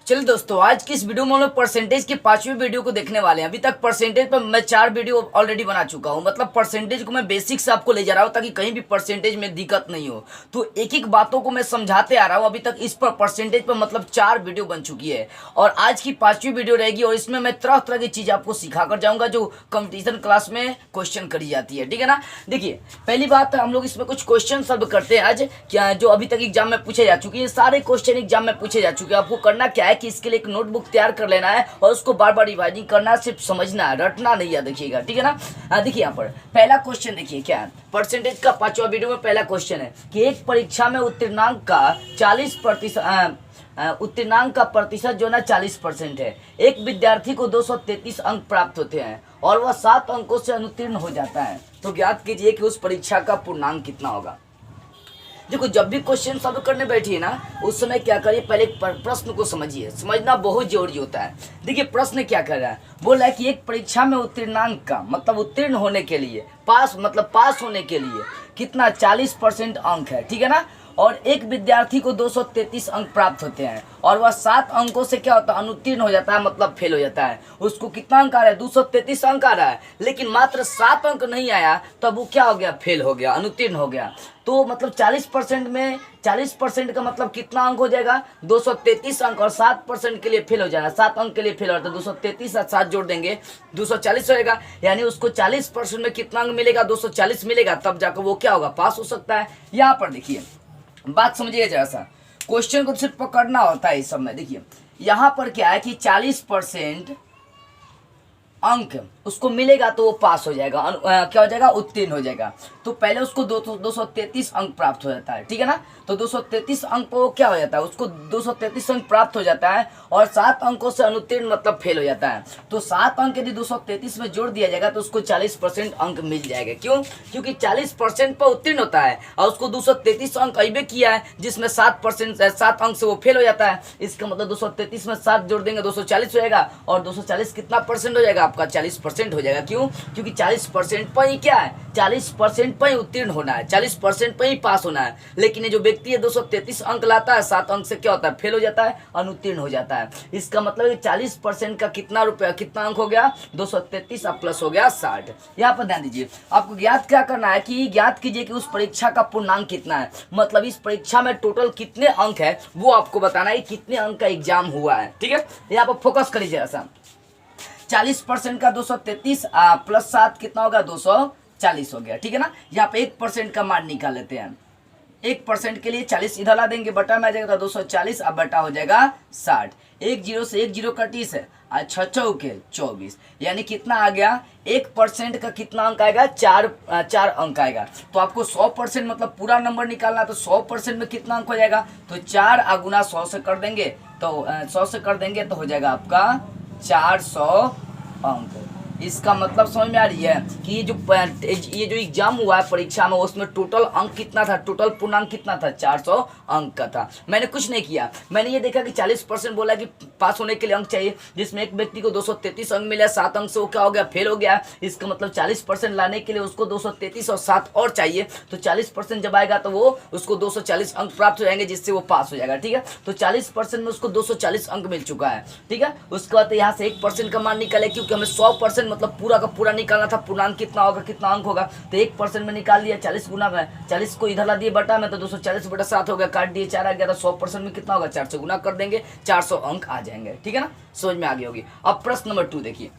चलिए दोस्तों, आज की इस वीडियो में हम लोग परसेंटेज की 5वीं वीडियो को देखने वाले हैं। अभी तक परसेंटेज पर मैं 4 वीडियो ऑलरेडी बना चुका हूं। मतलब परसेंटेज को मैं बेसिक से आपको ले जा रहा हूं ताकि कहीं भी परसेंटेज में दिक्कत नहीं हो। तो एक एक बातों को मैं समझाते आ रहा हूं। अभी तक इस पर परसेंटेज पर मतलब 4 वीडियो बन चुकी है और आज की 5वीं वीडियो रहेगी और इसमें मैं तरह तरह की चीज़ आपको सिखा कर जाऊँगा जो कंपटीशन क्लास में क्वेश्चन करी जाती है। ठीक है ना। देखिए, पहली बात हम लोग इसमें कुछ क्वेश्चन सॉल्व करते हैं आज, क्या जो अभी तक एग्जाम में पूछे जा चुके हैं। सारे क्वेश्चन एग्जाम में पूछे जा चुके हैं। आपको करना क्या है कि इसके लिए एक नोटबुक तैयार कर लेना है और उसको बार बार रिवाइजिंग करना है, सिर्फ समझना है, रटना नहीं है। देखिएगा, ठीक है ना। देखिए यहाँ पर पहला क्वेश्चन देखिए क्या है। परसेंटेज का 5वां वीडियो में पहला क्वेश्चन है कि एक परीक्षा में उत्तीर्णांक का 40% उत्तीर्णांक का प्रतिशत जो ना 40% है। एक विद्यार्थी को 233 अंक प्राप्त होते हैं और वह 7 अंकों से अनुत्तीर्ण हो जाता है। तो ज्ञात कीजिए कि उस परीक्षा का पूर्णांक कितना होगा। देखो, जब भी क्वेश्चन सॉल्व करने बैठिए ना, उस समय क्या करिए, पहले प्रश्न को समझिए। समझना बहुत जरूरी होता है। देखिए प्रश्न क्या कर रहा है, बोला है कि एक परीक्षा में उत्तीर्णांक का मतलब उत्तीर्ण होने के लिए, पास मतलब पास होने के लिए कितना 40% अंक है। ठीक है ना। और एक विद्यार्थी को 233 अंक प्राप्त होते हैं और वह 7 अंकों से क्या होता है, अनुत्तीर्ण हो जाता है, मतलब फेल हो जाता है। उसको कितना अंक आ रहा है, 233 अंक आ रहा है, लेकिन मात्र 7 अंक नहीं आया, तब वो क्या हो गया, फेल हो गया, अनुत्तीर्ण हो गया। तो मतलब 40% में 40% का मतलब कितना अंक हो जाएगा, 233 अंक, और 7% के लिए फेल हो जाएगा। 7 अंक के लिए फेल होता है, 233 और 7 जोड़ देंगे 240 होएगा। यानी उसको 40% में कितना अंक मिलेगा, 240 मिलेगा, तब जाकर वो क्या होगा, पास हो सकता है। यहाँ पर देखिए बात समझिए जरा सा, क्वेश्चन को सिर्फ पकड़ना होता है इस सब में। देखिए यहाँ पर क्या है कि 40% अंक उसको मिलेगा तो वो पास हो जाएगा, क्या हो जाएगा, उत्तीर्ण हो जाएगा। तो पहले उसको 233 अंक प्राप्त हो जाता है। ठीक है ना। तो 233 अंक पर वो क्या हो जाता है, उसको 233 अंक प्राप्त हो जाता है और 7 अंकों से अनुत्तीर्ण मतलब फेल हो जाता है। तो 7 अंक यदि 233 में जोड़ दिया जाएगा तो उसको 40% अंक मिल जाएगा। क्यों, क्योंकि 40% पर उत्तीर्ण होता है और उसको 233 अंक अबे किया है, जिसमें 7 अंक से वो फेल हो जाता है। इसका मतलब 233 में 7 जोड़ देंगे 240 हो जाएगा और 240 कितना परसेंट हो जाएगा, आपका 40% हो जाएगा। क्यों, क्योंकि 40% पर ही क्या है, 40% पर ही उत्तीर्ण होना है, 40% पर ही पास होना है। लेकिन ये जो व्यक्ति है 233 अंक लाता है, 7 अंक से क्या होता है, फेल हो जाता है, अनुत्तीर्ण हो जाता है। इसका मतलब 40% का कितना अंक हो गया, 233 अब प्लस हो गया 60। यहाँ पर ध्यान दीजिए, आपको ज्ञात क्या करना है कि ज्ञात कीजिए कि उस परीक्षा का पूर्णांक कितना है। मतलब इस परीक्षा में टोटल कितने अंक है वो आपको बताना है, कितने अंक का एग्जाम हुआ है। ठीक है, यहाँ पर फोकस करिए जरा सा। 40% का 233 प्लस 7 कितना होगा, 240 हो गया। ठीक है ना। यहाँ पे 1% का मान निकाल लेते हैं। 1% के लिए 40 इधर ला देंगे, बटा में आ जाएगा 240, अब बटा हो जाएगा 60। 1 0 से 1 0 कटीस है, 6 चौके 24, यानी कितना आ गया, 1% का कितना अंक आएगा, 4 अंक आएगा। तो आपको 100% मतलब पूरा नंबर निकालना, तो 100% में कितना अंक हो जाएगा, तो 4 गुना 100 से कर देंगे, तो 100 से कर देंगे तो हो जाएगा आपका 400 अंक। इसका मतलब समझ में आ रही है कि ये जो एग्जाम हुआ है परीक्षा में, उसमें टोटल अंक कितना था, टोटल पूर्णांक कितना था, 400 अंक का था। मैंने कुछ नहीं किया, मैंने ये देखा कि 40% बोला कि पास होने के लिए अंक चाहिए, जिसमें एक व्यक्ति को 233 अंक मिला, 7 अंक से वो क्या हो गया, फेल हो गया। इसका मतलब 40% लाने के लिए उसको 233 और 7 और चाहिए। तो 40% जब आएगा तो वो उसको 240 अंक प्राप्त हो जाएंगे, जिससे वो पास हो जाएगा। ठीक है, तो 40% में उसको 240 अंक मिल चुका है। ठीक है, उसके बाद यहाँ से 1% का मान निकाले, क्योंकि हमें 100% मतलब पूरा का पूरा निकालना था, पूर्णांक कितना होगा, कितना अंक होगा। तो 1% में निकाल दिया, 40 गुना में, 40 को इधर ला दिए बटा में, तो 240 बटा 7 हो गया, काट दिए 4 आ गया। तो 100% में कितना होगा, 4 से गुना कर देंगे, 400 अंक आ जाएंगे। ठीक है ना, समझ में आ गई होगी। अब प्रश्न नंबर 2 देखिए।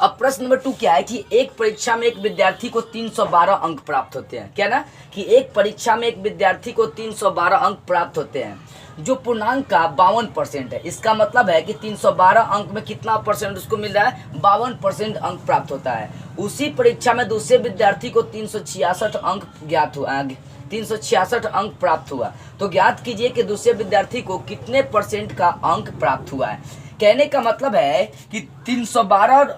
अब प्रश्न नंबर 2 क्या है कि एक परीक्षा में एक विद्यार्थी को 312 अंक प्राप्त होते हैं। क्या ना, कि एक परीक्षा में एक विद्यार्थी को 312 अंक प्राप्त होते हैं, जो पूर्णांक का 52% है। इसका मतलब है कि 312 अंक में कितना परसेंट उसको मिल रहा है, 52% अंक प्राप्त होता है। उसी परीक्षा में दूसरे विद्यार्थी को 366 अंक ज्ञात हुआ, 366 अंक प्राप्त हुआ। तो ज्ञात कीजिए कि दूसरे विद्यार्थी को कितने परसेंट का अंक प्राप्त हुआ है। कहने का मतलब है कि 312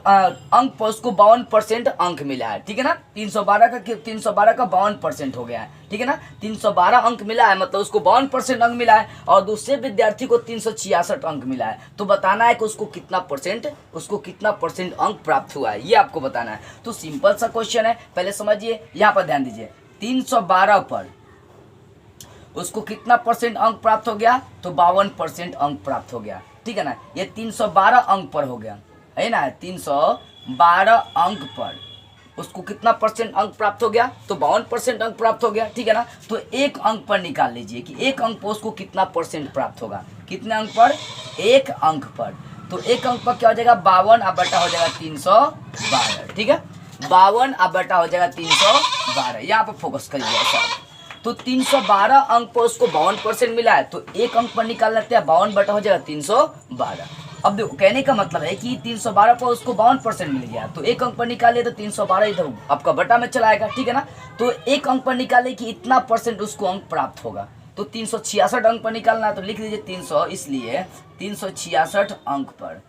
अंक पर उसको 52% अंक मिला है। ठीक है ना, 312 का 52% हो गया है। ठीक है ना, 312 अंक मिला है, मतलब उसको 52% अंक मिला है, और दूसरे विद्यार्थी को 366 अंक मिला है। तो बताना है कि उसको कितना परसेंट अंक प्राप्त हुआ है, ये आपको बताना है। तो सिंपल सा क्वेश्चन है, पहले समझिए, यहाँ पर ध्यान दीजिए। 312 पर उसको कितना परसेंट अंक प्राप्त हो गया, तो 52% अंक प्राप्त हो गया, ठीक है ना। ये 312 अंक पर हो गया, है ना, 312 अंक पर उसको कितना परसेंट अंक प्राप्त हो गया, तो 52% अंक प्राप्त हो गया, ठीक है ना। तो एक अंक पर निकाल लीजिए कि एक अंक पर उसको कितना परसेंट प्राप्त होगा, कितने अंक पर, एक अंक पर। तो एक अंक पर क्या हो जाएगा, 52 अब बटा हो जाएगा 312, ठीक है, 52 अब बटा हो जाएगा 312, यहाँ पर फोकस करिएगा साहब। तो 312 अंक पर उसको 52% मिला है, तो एक अंक पर निकाल लेते हैं, 52 बटा हो जाएगा 312। अब देखो कहने का मतलब है कि 312 पर उसको 52% मिल गया, तो एक अंक पर निकालिए तो 312 इधर आपका बटा में चला आएगा, ठीक है ना। तो एक अंक पर निकाले कि इतना परसेंट उसको अंक प्राप्त होगा, तो 366 अंक पर निकालना है, तो लिख लीजिए 300, इसलिए 366 अंक पर।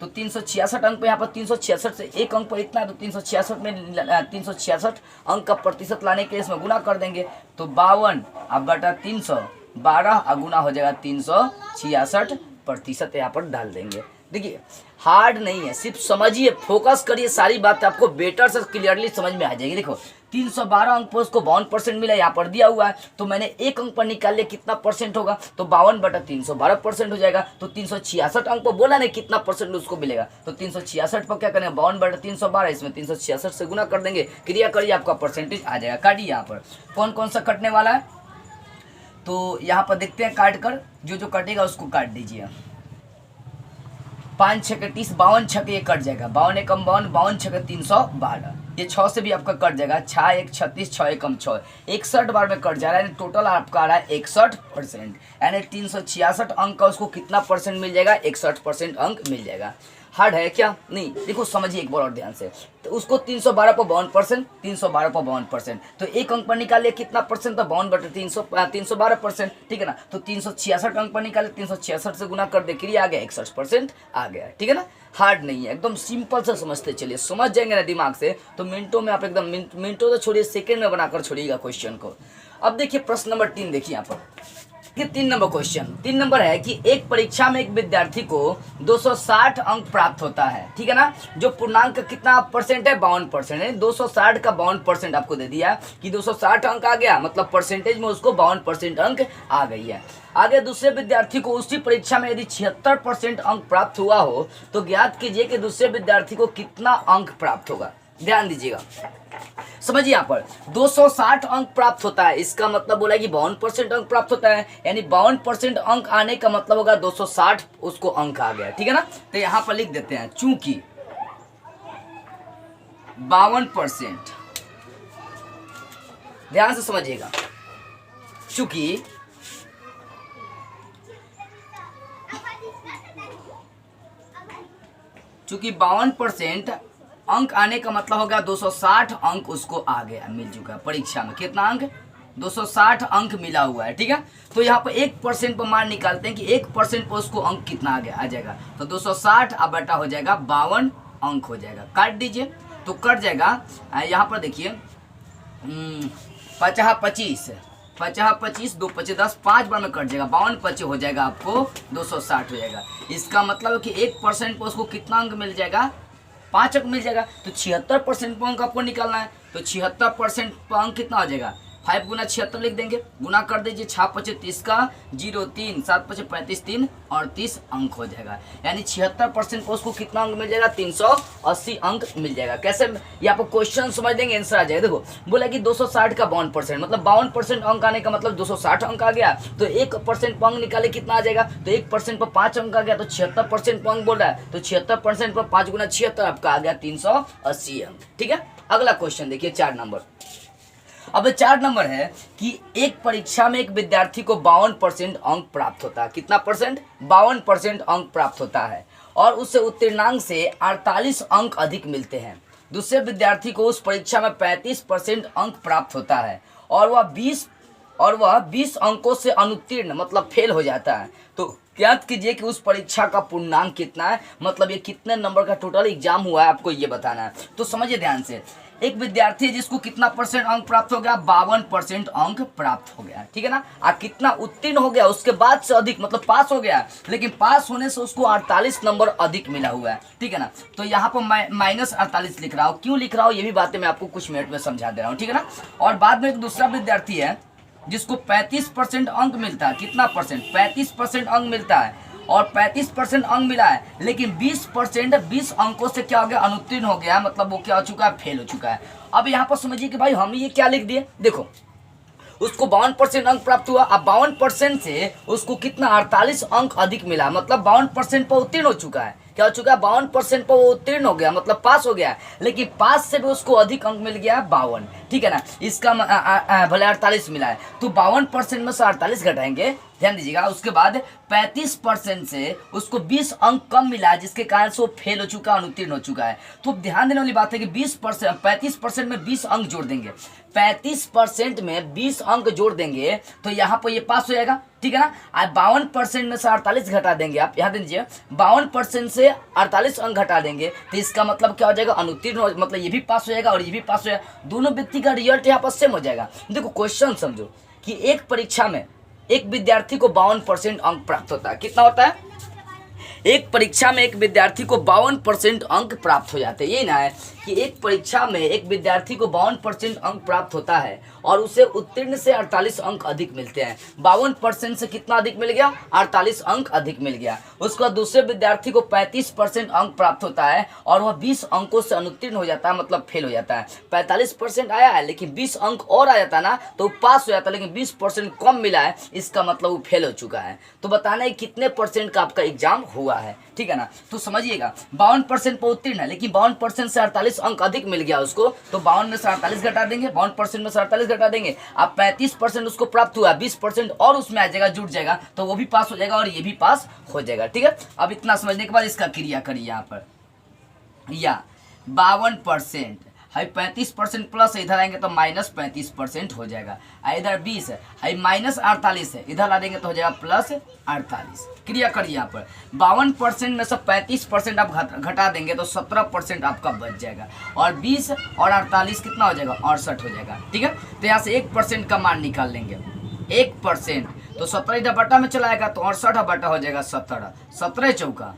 तो 366 अंक पे यहाँ पर 366 से एक अंक पर इतना है, तो 366 में 366 अंक का प्रतिशत लाने के लिए इसमें गुना कर देंगे, तो 52 अब बटा 312 गुना हो जाएगा 366% यहाँ पर डाल देंगे। देखिए हार्ड नहीं है, सिर्फ समझिए, फोकस करिए, सारी बात आपको बेटर से क्लियरली समझ में आ जाएगी। देखो 312 अंक पर उसको 52% मिला, यहाँ पर दिया हुआ है, तो मैंने एक अंक पर निकाल लिया कितना परसेंट होगा, तो 52 बटा 312% हो जाएगा। तो 366 अंक पर बोला नहीं कितना परसेंट उसको मिलेगा, तो 366 पर क्या करेंगे, 52 बटा 312, इसमें 366 से गुना कर देंगे, क्रिया करिए, आपका परसेंटेज आ जाएगा। काटिए यहाँ पर कौन कौन सा कटने वाला है, तो यहाँ पर देखते हैं काट कर, जो कटेगा उसको काट दीजिए। 5 छके 30, 52 छके ये कट जाएगा, 52 एकम 52, 52 छके 312, ये 6 से भी आपका कट जाएगा, 6 1 36, 6 एकम 6, 61 बार में कट जा रहा है, यानी टोटल आपका आ रहा है 61%, यानी 366 अंक का उसको कितना परसेंट मिल जाएगा, 61% अंक मिल जाएगा। हार्ड है क्या, नहीं, देखो समझिए एक बार और ध्यान से, तो उसको 312 पर 52%, 312 पर 52%, तो एक अंक पर निकालिए कितना परसेंट, तो 52 बटे 312%, ठीक है ना। तो 366 अंक पर निकाले, 366 से गुना कर दे, क्रिया आ गया, 61% आ गया, ठीक है ना। हार्ड नहीं है, एकदम सिंपल से समझते चलिए, समझ जाएंगे ना दिमाग से, तो मिनटों में आप एकदम मिनटों तो छोड़िए, सेकेंड में बनाकर छोड़िएगा क्वेश्चन को। अब देखिए प्रश्न नंबर 3 देखिए यहाँ पर, कि 3 नंबर क्वेश्चन, 3 नंबर है कि एक परीक्षा में एक विद्यार्थी को 260 अंक प्राप्त होता है, ठीक है ना, जो पूर्णांक कितना परसेंट है, 52% है, 260 का 52% आपको दे दिया कि 260 अंक आ गया, मतलब परसेंटेज में उसको 52% अंक आ गई है। आगे दूसरे विद्यार्थी को उसी परीक्षा में यदि 76% अंक प्राप्त हुआ हो, तो ज्ञात कीजिए कि दूसरे विद्यार्थी को कितना अंक प्राप्त होगा। ध्यान दीजिएगा, समझिए यहाँ पर 260 अंक प्राप्त होता है, इसका मतलब बोला कि 52% अंक प्राप्त होता है, यानी 52% अंक आने का मतलब होगा 260 उसको अंक आ गया, ठीक है ना। तो यहाँ पर लिख देते हैं, चूंकि 52%, ध्यान से समझिएगा, चूंकि 52% अंक आने का मतलब होगा 260 अंक उसको आ गया, मिल चुका परीक्षा में, कितना अंक, 260 अंक मिला हुआ है, ठीक है। तो यहाँ पर 1% पर मान निकालते हैं कि 1% पर उसको अंक कितना आ गया, आ जाएगा, तो 260 अब बटा हो जाएगा 52 अंक हो जाएगा, काट दीजिए तो कट जाएगा। यहाँ पर देखिए 50 25, 50 25, 2 25 10, 5 बार में कट जाएगा, 52 25 हो जाएगा, आपको 260 हो जाएगा। इसका मतलब है कि 1% पर उसको कितना अंक मिल जाएगा, 5 अंक मिल जाएगा। तो 76% पर अंक आपको निकालना है, तो 76% पर अंक कितना हो जाएगा, 5 गुना 76 लिख देंगे, गुना कर दीजिए, 6 5 30 का 0 3, 7 5 35 3 और 30 अंक हो जाएगा, यानी 76% पर उसको कितना अंक मिल जाएगा, 380 अंक मिल जाएगा। कैसे, यहाँ पर क्वेश्चन समझ देंगे, आंसर आ जाएगा। देखो बोला कि 260 का 52%, मतलब 52% अंक आने का मतलब 260 अंक आ गया, तो 1% पर अंक निकाले कितना आ जाएगा, तो 1% पर 5 अंक आ गया, तो 76% पर अंक बोल रहा है, तो 76% पर 5 गुना 76 आपका आ गया 380 अंक, ठीक है। अगला क्वेश्चन देखिए 4 नंबर। अब 4 नंबर है कि एक परीक्षा में एक विद्यार्थी को 52% अंक प्राप्त होता है, कितना परसेंट, 52% अंक प्राप्त होता है, और उसे उत्तीर्णांक से 48 अंक अधिक मिलते हैं। दूसरे विद्यार्थी को उस परीक्षा में 35% अंक प्राप्त होता है, और वह 20 अंकों से अनुत्तीर्ण मतलब फेल हो जाता है। तो ज्ञात कीजिए कि उस परीक्षा का पूर्णांक कितना है, मतलब ये कितने नंबर का टोटल एग्जाम हुआ है, आपको ये बताना है। तो समझिए ध्यान से, एक विद्यार्थी जिसको कितना परसेंट अंक प्राप्त हो गया, 52% अंक प्राप्त हो गया, ठीक है ना। कितना उत्तीर्ण हो गया, उसके बाद से अधिक मतलब पास हो गया, लेकिन पास होने से उसको 48 नंबर अधिक मिला हुआ है, ठीक है ना। तो यहाँ पर -48 लिख रहा हूँ, क्यों लिख रहा हूँ ये भी बातें मैं आपको कुछ मिनट में समझा दे रहा हूँ, ठीक है ना। और बाद में एक दूसरा विद्यार्थी है, जिसको 35% अंक मिलता है, कितना परसेंट, 35% अंक मिलता है, और 35% अंक मिला है, लेकिन 20% 20 अंकों से क्या हो गया, अनुत्तीर्ण हो गया, मतलब वो क्या हो चुका है, फेल हो चुका है। अब यहाँ पर समझिए कि भाई हम ये क्या लिख दिए, देखो उसको 52% अंक प्राप्त हुआ, अब 52% से उसको कितना 48 अंक अधिक मिला, मतलब 52% पर उत्तीर्ण हो चुका है, क्या हो चुका है, 52% पर वो उत्तीर्ण हो गया, मतलब पास हो गया है, लेकिन पास से भी उसको अधिक अंक मिल गया है 52, ठीक है ना। इसका भले 48 मिला है, तो 52% में से 48 घटाएंगे, ध्यान दीजिएगा, उसके बाद 35% से उसको 20 अंक कम मिला है, जिसके कारण से वो फेल हो चुका, अनुत्तीर्ण हो चुका है। तो ध्यान देने वाली बात है कि 35% में 20 अंक जोड़ देंगे, 35% में 20 अंक जोड़ देंगे तो यहाँ पर ये पास हो जाएगा, ठीक है ना। आज 52% में से 48 घटा देंगे, आप यहाँ दीजिए 52% से 48 अंक घटा देंगे, तो इसका मतलब क्या हो जाएगा, अनुत्तीर्ण हो, मतलब ये भी पास हो जाएगा और ये भी पास हो जाएगा, दोनों व्यक्ति का रिजल्ट यहाँ पर सेम हो जाएगा। देखो क्वेश्चन समझो कि एक परीक्षा में एक विद्यार्थी को 52% अंक प्राप्त होता है, कितना होता है, एक परीक्षा में एक विद्यार्थी को 52% अंक प्राप्त हो जाते हैं, यही ना है कि एक परीक्षा में एक विद्यार्थी को 52% अंक प्राप्त होता है और उसे उत्तीर्ण से 48 अंक अधिक मिलते हैं। 52% से कितना अधिक मिल गया, 48 अंक अधिक मिल गया। उसका दूसरे विद्यार्थी को 35% अंक प्राप्त होता है और वह 20 अंकों से अनुत्तीर्ण हो जाता है, मतलब फेल हो जाता है। 45% आया है लेकिन 20 अंक और आ जाता ना तो पास हो जाता, लेकिन 20% कम मिला है, इसका मतलब वो फेल हो चुका है। तो बताना है कितने परसेंट का आपका एग्जाम हुआ है, ठीक है ना। तो समझिएगा 52% पर उत्तीर्ण है, लेकिन 52% से 48 अंक अधिक मिल गया उसको, तो 52 में से 48 घटा देंगे, 52% में से 48 घटा देंगे, अब 35% उसको प्राप्त हुआ, 20% और उसमें आ जाएगा, जुट जाएगा, तो वो भी पास हो जाएगा और ये भी पास हो जाएगा, ठीक है। अब इतना समझने के बाद इसका क्रिया करिए यहाँ पर, या 52% है, 35% प्लस इधर आएंगे तो माइनस 35% हो जाएगा, इधर 20 है, माइनस 48 है, इधर आ देंगे तो हो जाएगा प्लस 48। क्रिया करिए यहाँ पर, 52% में से 35% आप घटा देंगे तो 17% आपका बच जाएगा, और 20 और 48 कितना हो जाएगा, 68 हो जाएगा, ठीक है। तो यहाँ से 1% का मान निकाल लेंगे, 1%, तो 17 इधर बटा में चला आएगा तो 68 बटा हो जाएगा 17, 17 चौका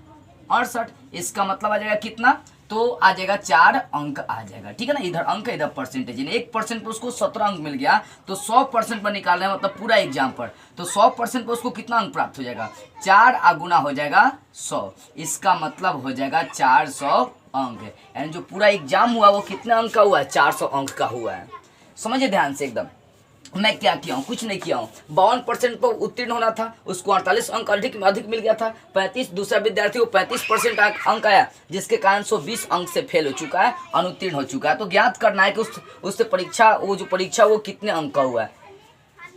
68, इसका मतलब आ जाएगा कितना, तो आ जाएगा 4 अंक आ जाएगा, ठीक है ना। इधर अंक इधर परसेंटेज, 1% पर उसको 17 अंक मिल गया, तो 100% पर निकाल रहे हैं, मतलब पूरा एग्जाम पर, तो 100% पर उसको कितना अंक प्राप्त हो जाएगा, 4 गुना हो जाएगा 100, इसका मतलब हो जाएगा 400 अंक, यानी जो पूरा एग्जाम हुआ वो कितने अंक का हुआ है, 400 अंक का हुआ है। समझिए ध्यान से एकदम, मैं क्या किया हूँ, कुछ नहीं किया हूँ, 52% पर उत्तीर्ण होना था, उसको 48 अंक अधिक मिल गया था, 35 दूसरा विद्यार्थी को 35% अंक आया, जिसके कारण 120 अंक से फेल हो चुका है, अनुत्तीर्ण हो चुका है। तो ज्ञात करना है कि उससे परीक्षा, वो जो परीक्षा वो कितने अंक का हुआ है।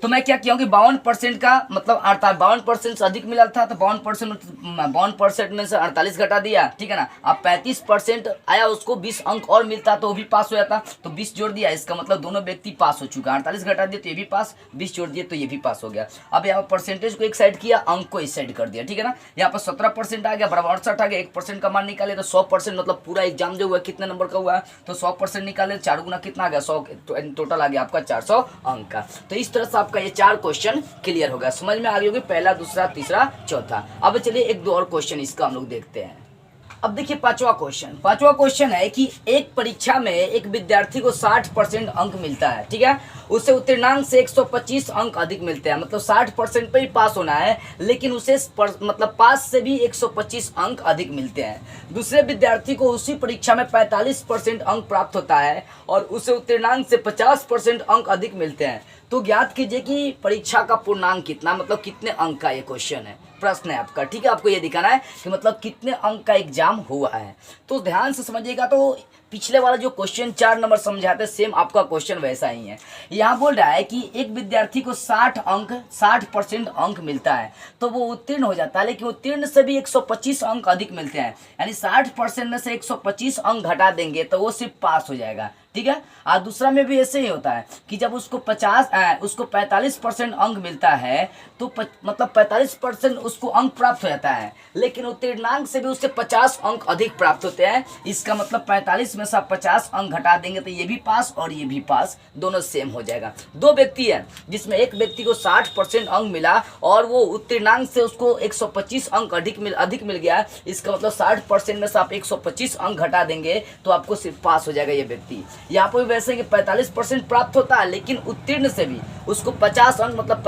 तो मैं क्या किया हूँ कि 52% का मतलब 52% से अधिक मिला था, तो 52% में से 48 घटा दिया, ठीक है ना। अब 35% आया, उसको 20 अंक और मिलता तो वो भी पास हो जाता, तो 20 जोड़ दिया, इसका मतलब दोनों व्यक्ति पास हो चुका है। 48 घटा दिया तो ये भी पास, 20 जोड़ दिए तो ये भी पास हो गया। अब यहाँ पर परसेंटेज को एक साइड किया, अंक को इस साइड कर दिया, ठीक है ना। यहाँ पर 17% आ गया, बराबर 68 आ गया, 1% का मान निकाले तो 100%, मतलब पूरा एग्जाम जो हुआ कितने नंबर का हुआ है, तो 100% निकाले, 4 गुना कितना आ गया, 100, टोटल आ गया आपका 400 अंक का। तो इस तरह से आपका ये 4 क्वेश्चन क्लियर होगा, समझ में आ गई होगी, पहला, दूसरा, तीसरा, चौथा। अब चलिए एक दो और क्वेश्चन इसका हम लोग देखते हैं। अब देखिए पांचवा क्वेश्चन है कि एक परीक्षा में एक विद्यार्थी को 60% अंक मिलता है, ठीक है, उसे उत्तीर्णांक से 125 अंक अधिक मिलते हैं, मतलब 60% पे ही पास होना है, लेकिन उसे मतलब पास से भी 125 अंक अधिक मिलते हैं। दूसरे विद्यार्थी को उसी परीक्षा में 45% अंक प्राप्त होता है और उसे उत्तीर्णांक से 50% अंक अधिक मिलते हैं। तो ज्ञात कीजिए कि परीक्षा का पूर्णांक कितना, मतलब कितने अंक का ये क्वेश्चन है, प्रश्न है आपका, ठीक है। आपको ये दिखाना है कि मतलब कितने अंक का एग्जाम हुआ है। तो ध्यान से समझिएगा, तो पिछले वाला जो क्वेश्चन 4 नंबर समझाते सेम आपका क्वेश्चन वैसा ही है। यहाँ बोल रहा है कि एक विद्यार्थी को 60% अंक मिलता है तो वो उत्तीर्ण हो जाता है, लेकिन उत्तीर्ण से भी 125 अंक अधिक मिलते हैं, यानी 60% में से 125 अंक घटा देंगे तो वो सिर्फ पास हो जाएगा, ठीक है। और दूसरा में भी ऐसे ही होता है कि जब उसको 45% अंक मिलता है तो मतलब 45% उसको अंक प्राप्त हो जाता है, लेकिन उत्तीर्णांक से भी उससे 50 अंक अधिक प्राप्त होते हैं। इसका मतलब 45 में से आप 50 अंक घटा देंगे तो ये भी पास और ये भी पास, दोनों सेम हो जाएगा। दो व्यक्ति है जिसमें एक व्यक्ति को 60% अंक मिला और वो उत्तीर्णांक से उसको 125 अंक अधिक मिल गया, इसका मतलब 60% में से आप 125 अंक घटा देंगे तो आपको सिर्फ पास हो जाएगा ये व्यक्ति। यहाँ पर वैसे कि 45% प्राप्त होता है, लेकिन उत्तीर्ण से भी उसको 50 अंक मतलब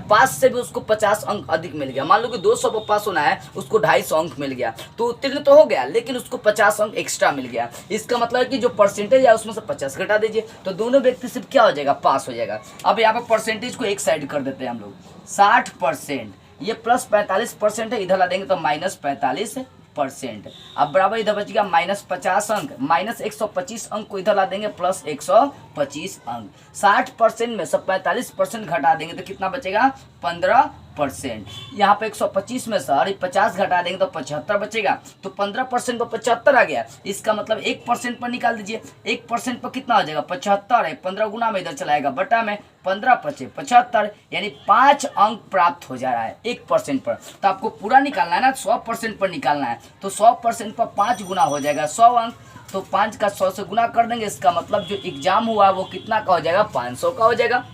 5 से भी उसको 50 अंक अधिक मिल गया। मान लो कि 200 पर पास होना है, उसको 250 अंक मिल गया, तो उत्तीर्ण तो हो गया लेकिन उसको 50 अंक एक्स्ट्रा मिल गया। इसका मतलब है कि जो परसेंटेज है उसमें से 50 घटा दीजिए, तो दोनों व्यक्ति सिर्फ क्या हो जाएगा, पास हो जाएगा। अब यहाँ पर परसेंटेज को एक साइड कर देते हैं हम लोग, 60%, ये प्लस 45% है, इधर ला देंगे तो माइनस 45%। अब बराबर इधर बच गया माइनस 50 अंक, माइनस 125 अंक को इधर ला देंगे प्लस 125 अंक। 60% में सब 45% घटा देंगे तो कितना बचेगा, 15%। यहाँ पे 125 में से 50 घटा देंगे तो 75 बचेगा, तो 15% पर 75 आ गया। इसका मतलब 1% पर निकाल दीजिए, 1% पर कितना हो जाएगा, 75 है, 15 गुना में इधर चलाएगा, बटा में 15 पचे 75, यानी 5 अंक प्राप्त हो जा रहा है 1% पर। तो आपको पूरा निकालना है ना, 100% पर निकालना है, तो 100% पर 5 गुना हो जाएगा 100 अंक, तो 5 का 100 से गुना कर देंगे। इसका मतलब जो एग्जाम हुआ वो कितना का हो जाएगा, 500 का हो जाएगा।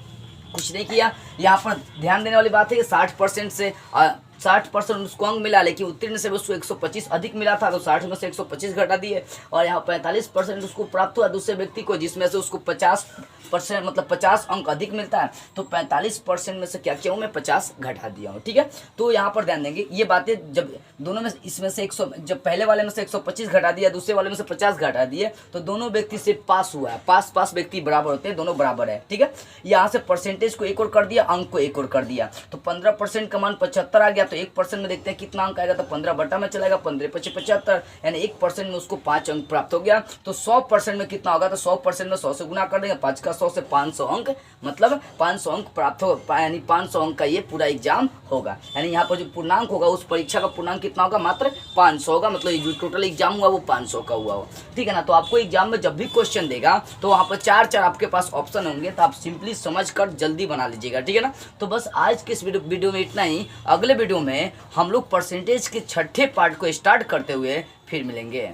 कुछ नहीं किया। यहाँ पर ध्यान देने वाली बात है कि 60% से 60% उसको अंक मिला, लेकिन उत्तीर्ण से उसको 125 अधिक मिला था, तो 60 में से 125 घटा दिए। और यहाँ 45% उसको प्राप्त हुआ दूसरे व्यक्ति को, जिसमें से उसको 50% मतलब 50 अंक अधिक मिलता है, तो 45% में से क्या किया हूँ मैं, 50 घटा दिया हूँ। ठीक है, तो यहाँ पर ध्यान देंगे ये बातें, जब दोनों में इसमें से 100, जब पहले वाले में से 125 घटा दिया, दूसरे वाले में से 50 घटा दिए, तो दोनों व्यक्ति से पास हुआ है। पास व्यक्ति बराबर होते हैं, दोनों बराबर है। ठीक है, यहाँ से परसेंटेज को एक और कर दिया, अंक को एक और कर दिया, तो 15% का मान 75 आ गया। तो 1% में देखते हैं कितना अंक आएगा, तो 15 बटा में चलेगा, 15 पचे 75, यानी 1% में उसको 5 अंक प्राप्त हो गया। तो 100% में कितना होगा, तो 100% में 100 से गुना कर देंगे, 5 का 100 से 500 अंक, मतलब 500 अंक प्राप्त हो, यानी 500 अंक का ये पूरा एग्जाम होगा। यानी यहाँ पर जो पूर्णांक होगा, उस परीक्षा का पूर्णांक कितना होगा, मात्र 500 होगा, मतलब ये जो टोटल एग्जाम हुआ वो 500 का हुआ हो। ठीक है ना, तो आपको एग्जाम में जब भी क्वेश्चन देगा तो वहाँ पर 4 आपके पास ऑप्शन होंगे, तो आप सिंपली समझ कर जल्दी बना लीजिएगा। ठीक है ना, तो बस आज के इस वीडियो में इतना ही। अगले वीडियो में हम लोग परसेंटेज के 6ठे पार्ट को स्टार्ट करते हुए फिर मिलेंगे।